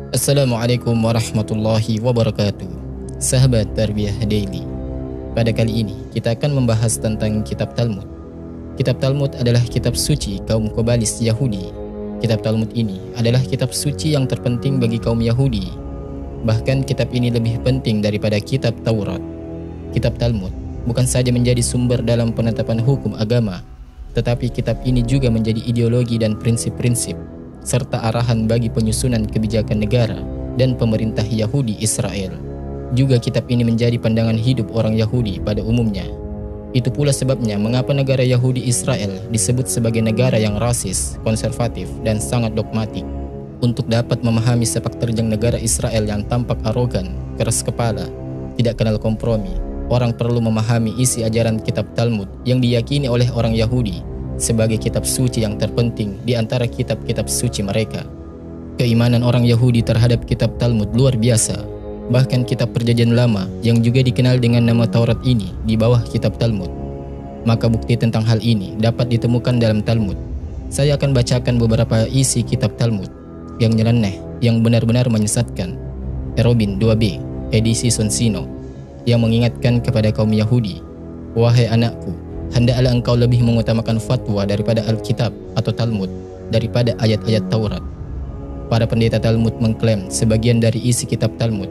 Assalamualaikum warahmatullahi wabarakatuh. Sahabat Tarbiyah Daily. Pada kali ini kita akan membahas tentang kitab Talmud. Kitab Talmud adalah kitab suci kaum Qabalis Yahudi. Kitab Talmud ini adalah kitab suci yang terpenting bagi kaum Yahudi. Bahkan kitab ini lebih penting daripada kitab Taurat. Kitab Talmud bukan saja menjadi sumber dalam penetapan hukum agama, tetapi kitab ini juga menjadi ideologi dan prinsip-prinsip serta arahan bagi penyusunan kebijakan negara dan pemerintah Yahudi Israel. Juga kitab ini menjadi pandangan hidup orang Yahudi pada umumnya. Itu pula sebabnya mengapa negara Yahudi Israel disebut sebagai negara yang rasis, konservatif, dan sangat dogmatik. Untuk dapat memahami sepak terjang negara Israel yang tampak arogan, keras kepala, tidak kenal kompromi, orang perlu memahami isi ajaran kitab Talmud yang diyakini oleh orang Yahudi sebagai kitab suci yang terpenting di antara kitab-kitab suci mereka. Keimanan orang Yahudi terhadap kitab Talmud luar biasa. Bahkan kitab Perjanjian Lama yang juga dikenal dengan nama Taurat ini di bawah kitab Talmud. Maka bukti tentang hal ini dapat ditemukan dalam Talmud. Saya akan bacakan beberapa isi kitab Talmud yang nyeleneh, yang benar-benar menyesatkan. Erobin 2b, edisi Sonsino, yang mengingatkan kepada kaum Yahudi, "Wahai anakku, hendaklah engkau lebih mengutamakan fatwa daripada Alkitab atau Talmud daripada ayat-ayat Taurat." Para pendeta Talmud mengklaim sebagian dari isi kitab Talmud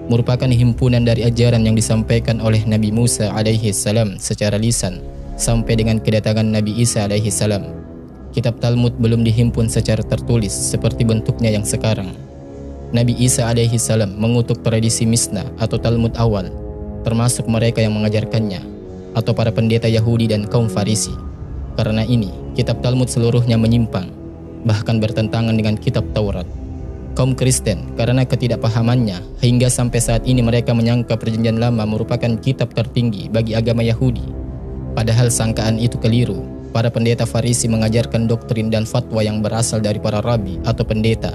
merupakan himpunan dari ajaran yang disampaikan oleh Nabi Musa alaihi salam secara lisan sampai dengan kedatangan Nabi Isa alaihi salam. Kitab Talmud belum dihimpun secara tertulis seperti bentuknya yang sekarang. Nabi Isa alaihi salam mengutuk tradisi Mishnah atau Talmud awal, termasuk mereka yang mengajarkannya, atau para pendeta Yahudi dan kaum Farisi. Karena ini, kitab Talmud seluruhnya menyimpang, bahkan bertentangan dengan kitab Taurat. Kaum Kristen, karena ketidakpahamannya, hingga sampai saat ini mereka menyangka Perjanjian Lama merupakan kitab tertinggi bagi agama Yahudi. Padahal sangkaan itu keliru. Para pendeta Farisi mengajarkan doktrin dan fatwa yang berasal dari para rabi atau pendeta,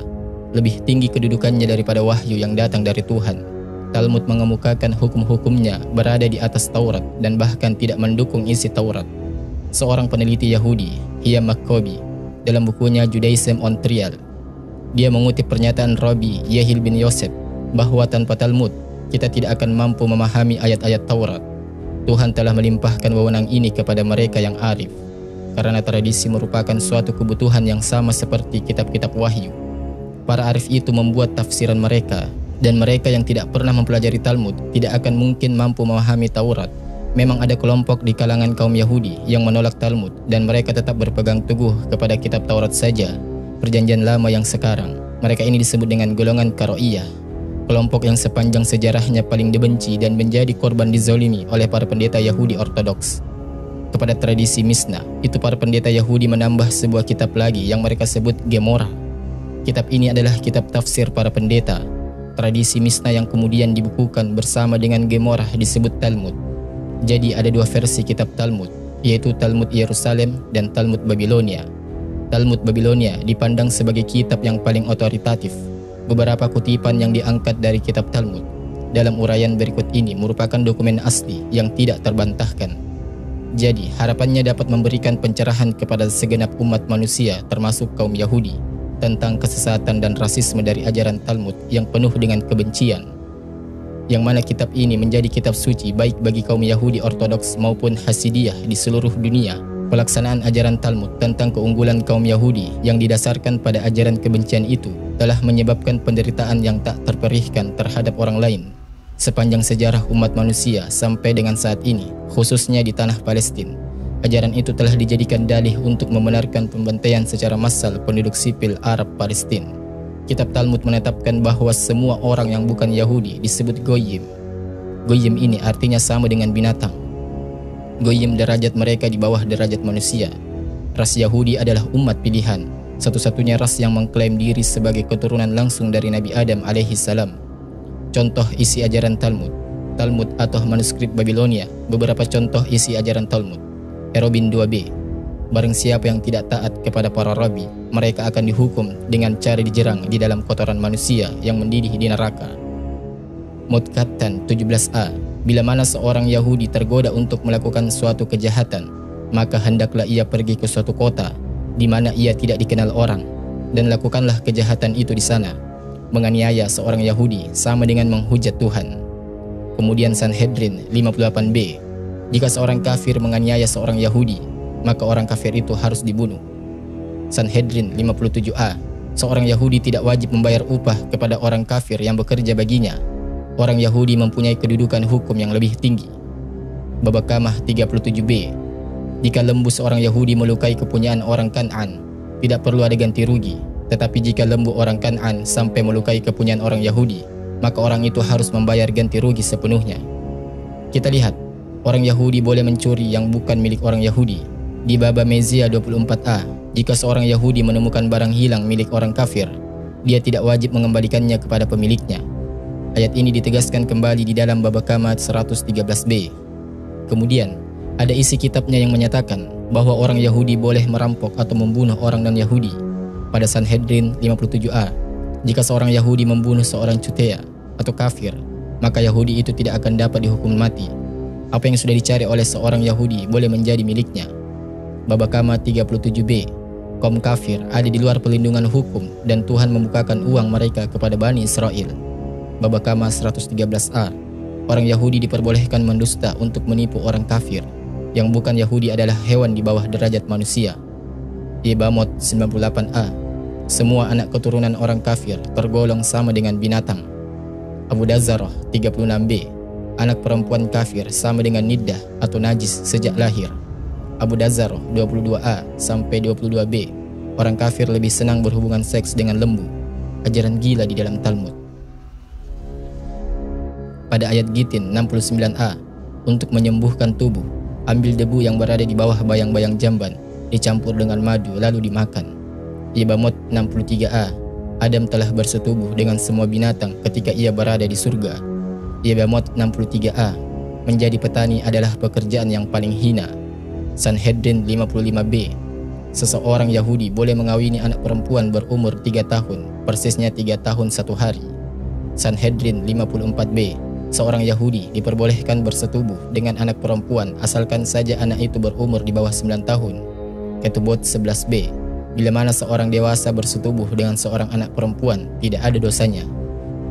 lebih tinggi kedudukannya daripada wahyu yang datang dari Tuhan. Talmud mengemukakan hukum-hukumnya berada di atas Taurat dan bahkan tidak mendukung isi Taurat. Seorang peneliti Yahudi, Hiam Maccoby, dalam bukunya Judaism on Trial, dia mengutip pernyataan Rabbi Yehil bin Yosef bahwa tanpa Talmud kita tidak akan mampu memahami ayat-ayat Taurat. Tuhan telah melimpahkan wewenang ini kepada mereka yang arif, karena tradisi merupakan suatu kebutuhan yang sama seperti kitab-kitab wahyu. Para arif itu membuat tafsiran mereka, dan mereka yang tidak pernah mempelajari Talmud tidak akan mungkin mampu memahami Taurat. Memang ada kelompok di kalangan kaum Yahudi yang menolak Talmud dan mereka tetap berpegang teguh kepada kitab Taurat saja, Perjanjian Lama yang sekarang. Mereka ini disebut dengan golongan Karoiyah, kelompok yang sepanjang sejarahnya paling dibenci dan menjadi korban dizolimi oleh para pendeta Yahudi Ortodoks. Kepada tradisi Mishnah, itu para pendeta Yahudi menambah sebuah kitab lagi yang mereka sebut Gemora. Kitab ini adalah kitab tafsir para pendeta. Tradisi Mishnah yang kemudian dibukukan bersama dengan Gemorah disebut Talmud. Jadi ada dua versi kitab Talmud, yaitu Talmud Yerusalem dan Talmud Babilonia. Talmud Babilonia dipandang sebagai kitab yang paling otoritatif. Beberapa kutipan yang diangkat dari kitab Talmud dalam uraian berikut ini merupakan dokumen asli yang tidak terbantahkan. Jadi harapannya dapat memberikan pencerahan kepada segenap umat manusia termasuk kaum Yahudi tentang kesesatan dan rasisme dari ajaran Talmud yang penuh dengan kebencian. Yang mana kitab ini menjadi kitab suci baik bagi kaum Yahudi Ortodoks maupun Hasidiyah di seluruh dunia. Pelaksanaan ajaran Talmud tentang keunggulan kaum Yahudi yang didasarkan pada ajaran kebencian itu telah menyebabkan penderitaan yang tak terperihkan terhadap orang lain sepanjang sejarah umat manusia sampai dengan saat ini, khususnya di tanah Palestina. Ajaran itu telah dijadikan dalih untuk membenarkan pembantaian secara massal penduduk sipil Arab Palestina. Kitab Talmud menetapkan bahwa semua orang yang bukan Yahudi disebut Goyim. Goyim ini artinya sama dengan binatang. Goyim derajat mereka di bawah derajat manusia. Ras Yahudi adalah umat pilihan, satu-satunya ras yang mengklaim diri sebagai keturunan langsung dari Nabi Adam alaihi salam. Contoh isi ajaran Talmud. Talmud atau manuskrip Babilonia. Beberapa contoh isi ajaran Talmud. Erobin 2b. Barang siapa yang tidak taat kepada para rabi, mereka akan dihukum dengan cara dijerang di dalam kotoran manusia yang mendidih di neraka. Mudkatan 17a. Bila mana seorang Yahudi tergoda untuk melakukan suatu kejahatan, maka hendaklah ia pergi ke suatu kota di mana ia tidak dikenal orang, dan lakukanlah kejahatan itu di sana. menganiaya seorang Yahudi sama dengan menghujat Tuhan. Kemudian Sanhedrin 58b, jika seorang kafir menganiaya seorang Yahudi, maka orang kafir itu harus dibunuh. Sanhedrin 57a, seorang Yahudi tidak wajib membayar upah kepada orang kafir yang bekerja baginya. Orang Yahudi mempunyai kedudukan hukum yang lebih tinggi. Baba Kamah 37b, jika lembu seorang Yahudi melukai kepunyaan orang Kan'an, tidak perlu ada ganti rugi. Tetapi jika lembu orang Kan'an sampai melukai kepunyaan orang Yahudi, maka orang itu harus membayar ganti rugi sepenuhnya. Kita lihat, orang Yahudi boleh mencuri yang bukan milik orang Yahudi. Di Baba Mezia 24a, jika seorang Yahudi menemukan barang hilang milik orang kafir, dia tidak wajib mengembalikannya kepada pemiliknya. Ayat ini ditegaskan kembali di dalam Baba Kamah 113b. Kemudian, ada isi kitabnya yang menyatakan bahwa orang Yahudi boleh merampok atau membunuh orang non-Yahudi. Pada Sanhedrin 57a, jika seorang Yahudi membunuh seorang cutea atau kafir, maka Yahudi itu tidak akan dapat dihukum mati. Apa yang sudah dicari oleh seorang Yahudi boleh menjadi miliknya. Baba Kamah 37b, kaum kafir ada di luar perlindungan hukum dan Tuhan membukakan uang mereka kepada Bani Israel. Baba Kamah 113a, orang Yahudi diperbolehkan mendusta untuk menipu orang kafir. Yang bukan Yahudi adalah hewan di bawah derajat manusia. Yebamot 98a, semua anak keturunan orang kafir tergolong sama dengan binatang. Abu Dazarah 36b, anak perempuan kafir sama dengan niddah atau najis sejak lahir. Abu Dazarah 22a sampai 22b, orang kafir lebih senang berhubungan seks dengan lembu. Ajaran gila di dalam Talmud. Pada ayat Gitin 69a, untuk menyembuhkan tubuh, ambil debu yang berada di bawah bayang-bayang jamban, dicampur dengan madu lalu dimakan. Yebamot 63a, Adam telah bersetubuh dengan semua binatang ketika ia berada di surga. Yebamot 63a, menjadi petani adalah pekerjaan yang paling hina. Sanhedrin 55b, seseorang Yahudi boleh mengawini anak perempuan berumur 3 tahun, persisnya 3 tahun 1 hari. Sanhedrin 54b, seorang Yahudi diperbolehkan bersetubuh dengan anak perempuan asalkan saja anak itu berumur di bawah 9 tahun. Ketubot 11b, bila mana seorang dewasa bersetubuh dengan seorang anak perempuan, tidak ada dosanya.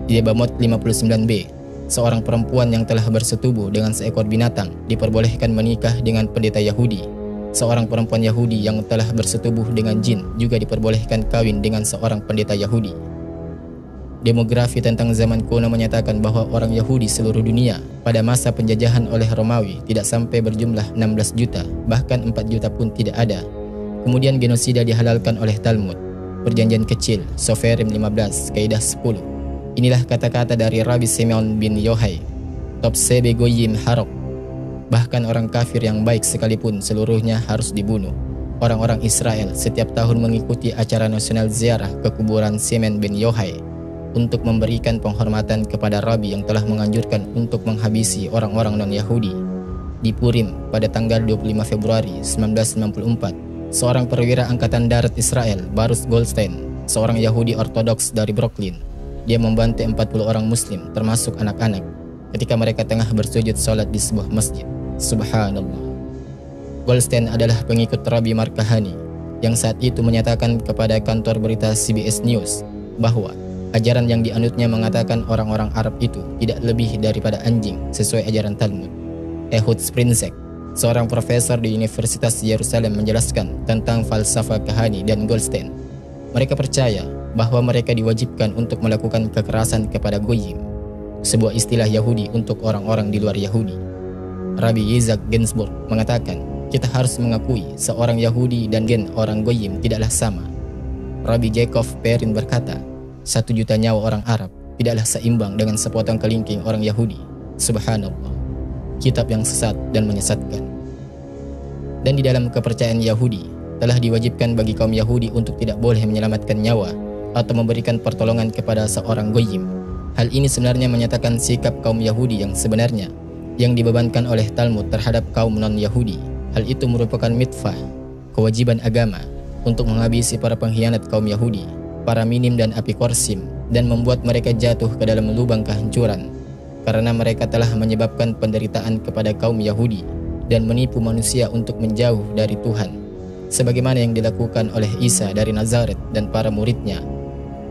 Yebamot 59b, seorang perempuan yang telah bersetubuh dengan seekor binatang diperbolehkan menikah dengan pendeta Yahudi. Seorang perempuan Yahudi yang telah bersetubuh dengan jin juga diperbolehkan kawin dengan seorang pendeta Yahudi. Demografi tentang zaman kuno menyatakan bahwa orang Yahudi seluruh dunia pada masa penjajahan oleh Romawi tidak sampai berjumlah 16 juta, bahkan 4 juta pun tidak ada. Kemudian genosida dihalalkan oleh Talmud. Perjanjian kecil, Soferim 15, Kaidah 10. Inilah kata-kata dari Rabbi Simeon bin Yohai, Topsebe Goyim Harok. Bahkan orang kafir yang baik sekalipun seluruhnya harus dibunuh. Orang-orang Israel setiap tahun mengikuti acara nasional ziarah ke kuburan Simeon bin Yohai untuk memberikan penghormatan kepada Rabbi yang telah menganjurkan untuk menghabisi orang-orang non-Yahudi. Di Purim pada tanggal 25 Februari 1994, seorang perwira angkatan darat Israel, Baruch Goldstein, seorang Yahudi Ortodoks dari Brooklyn, dia membantai 40 orang Muslim termasuk anak-anak ketika mereka tengah bersujud sholat di sebuah masjid. Subhanallah. Goldstein adalah pengikut Rabbi Markahani yang saat itu menyatakan kepada kantor berita CBS News bahwa ajaran yang dianutnya mengatakan orang-orang Arab itu tidak lebih daripada anjing sesuai ajaran Talmud. Ehud Sprinzek, seorang profesor di Universitas Yerusalem, menjelaskan tentang falsafah Kahani dan Goldstein. Mereka percaya bahwa mereka diwajibkan untuk melakukan kekerasan kepada Goyim, sebuah istilah Yahudi untuk orang-orang di luar Yahudi. Rabbi Yitzhak Ginsburg mengatakan, kita harus mengakui seorang Yahudi dan gen orang Goyim tidaklah sama. Rabbi Jacob Perrin berkata, 1 juta nyawa orang Arab tidaklah seimbang dengan sepotong kelingking orang Yahudi. Subhanallah. Kitab yang sesat dan menyesatkan. Dan di dalam kepercayaan Yahudi, telah diwajibkan bagi kaum Yahudi untuk tidak boleh menyelamatkan nyawa atau memberikan pertolongan kepada seorang Goyim. Hal ini sebenarnya menyatakan sikap kaum Yahudi yang sebenarnya, yang dibebankan oleh Talmud terhadap kaum non-Yahudi. Hal itu merupakan mitfah, kewajiban agama, untuk menghabisi para pengkhianat kaum Yahudi, para minim dan apikorsim, dan membuat mereka jatuh ke dalam lubang kehancuran, karena mereka telah menyebabkan penderitaan kepada kaum Yahudi dan menipu manusia untuk menjauh dari Tuhan, sebagaimana yang dilakukan oleh Isa dari Nazaret dan para muridnya.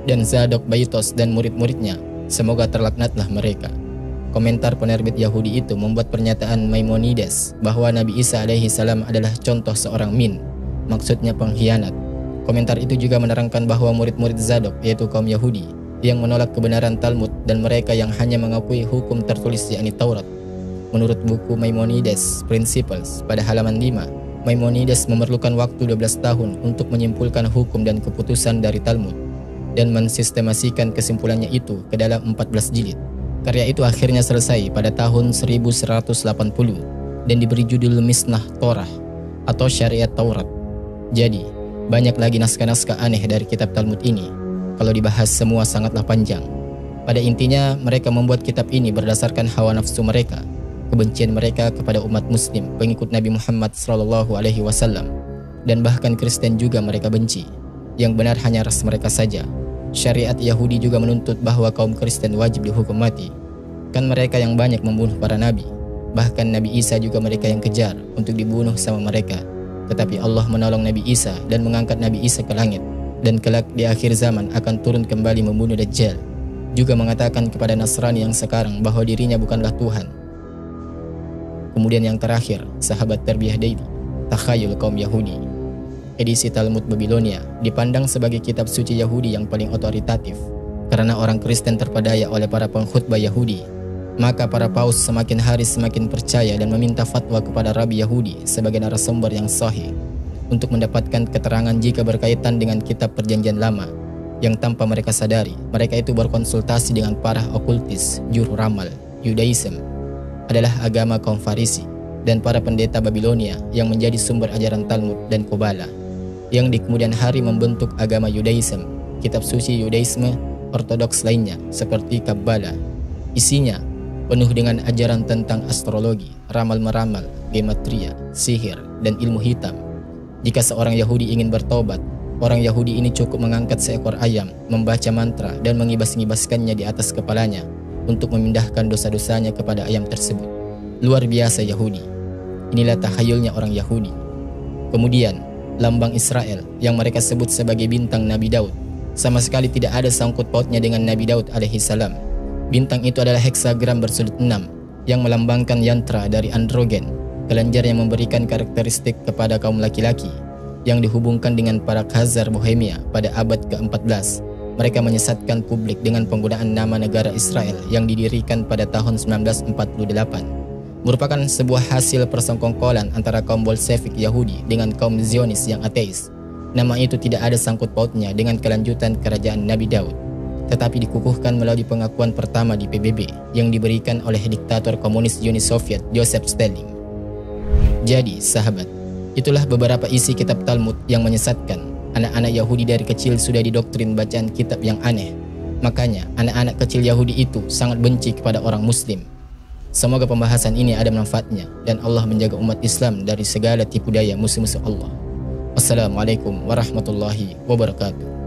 dan Zadok Baitos dan murid-muridnya, semoga terlaknatlah mereka. Komentar penerbit Yahudi itu membuat pernyataan Maimonides bahwa Nabi Isa alaihi salam adalah contoh seorang min, maksudnya pengkhianat. Komentar itu juga menerangkan bahwa murid-murid Zadok, yaitu kaum Yahudi yang menolak kebenaran Talmud dan mereka yang hanya mengakui hukum tertulis yakni Taurat. Menurut buku Maimonides Principles pada halaman 5, Maimonides memerlukan waktu 12 tahun untuk menyimpulkan hukum dan keputusan dari Talmud dan mensistemasikan kesimpulannya itu ke dalam 14 jilid. Karya itu akhirnya selesai pada tahun 1180 dan diberi judul Misnah Torah atau Syariat Taurat. Jadi, banyak lagi naskah-naskah aneh dari kitab Talmud ini. Kalau dibahas semua sangatlah panjang. Pada intinya, mereka membuat kitab ini berdasarkan hawa nafsu mereka, kebencian mereka kepada umat muslim pengikut Nabi Muhammad SAW, dan bahkan Kristen juga mereka benci. Yang benar hanya ras mereka saja. Syariat Yahudi juga menuntut bahwa kaum Kristen wajib dihukum mati. Kan mereka yang banyak membunuh para nabi. Bahkan Nabi Isa juga mereka yang kejar untuk dibunuh sama mereka. Tetapi Allah menolong Nabi Isa dan mengangkat Nabi Isa ke langit. Dan kelak di akhir zaman akan turun kembali membunuh Dajjal. Juga mengatakan kepada Nasrani yang sekarang bahwa dirinya bukanlah Tuhan. Kemudian yang terakhir, sahabat Tarbiyah Daily, Takhayul kaum Yahudi. Edisi Talmud Babilonia dipandang sebagai kitab suci Yahudi yang paling otoritatif. Karena orang Kristen terpedaya oleh para pengkhutbah Yahudi, maka para paus semakin hari semakin percaya dan meminta fatwa kepada Rabi Yahudi sebagai narasumber yang sahih untuk mendapatkan keterangan jika berkaitan dengan kitab perjanjian lama, yang tanpa mereka sadari, mereka itu berkonsultasi dengan para okultis, juru ramal, Yudaism, adalah agama kaum Farisi, dan para pendeta Babilonia yang menjadi sumber ajaran Talmud dan Qobala, yang di kemudian hari membentuk agama Yudaism, kitab suci Yudaisme, ortodoks lainnya, seperti Kabbala. Isinya penuh dengan ajaran tentang astrologi, ramal-meramal, gematria, sihir, dan ilmu hitam. Jika seorang Yahudi ingin bertobat, orang Yahudi ini cukup mengangkat seekor ayam, membaca mantra, dan mengibas-ngibaskannya di atas kepalanya untuk memindahkan dosa-dosanya kepada ayam tersebut. Luar biasa Yahudi. Inilah takhayulnya orang Yahudi. Kemudian, lambang Israel yang mereka sebut sebagai bintang Nabi Daud sama sekali tidak ada sangkut pautnya dengan Nabi Daud alaihi salam. Bintang itu adalah heksagram bersudut 6 yang melambangkan yantra dari androgen, kelenjar yang memberikan karakteristik kepada kaum laki-laki yang dihubungkan dengan para Khazar Bohemia pada abad ke-14. Mereka menyesatkan publik dengan penggunaan nama negara Israel yang didirikan pada tahun 1948. Merupakan sebuah hasil persengkongkolan antara kaum Bolshevik Yahudi dengan kaum Zionis yang ateis. Nama itu tidak ada sangkut pautnya dengan kelanjutan kerajaan Nabi Daud, tetapi dikukuhkan melalui pengakuan pertama di PBB yang diberikan oleh diktator komunis Uni Soviet Joseph Stalin. Jadi, sahabat, itulah beberapa isi kitab Talmud yang menyesatkan. Anak-anak Yahudi dari kecil sudah didoktrin bacaan kitab yang aneh. Makanya, anak-anak kecil Yahudi itu sangat benci kepada orang Muslim. Semoga pembahasan ini ada manfaatnya dan Allah menjaga umat Islam dari segala tipu daya musuh-musuh Allah. Wassalamualaikum warahmatullahi wabarakatuh.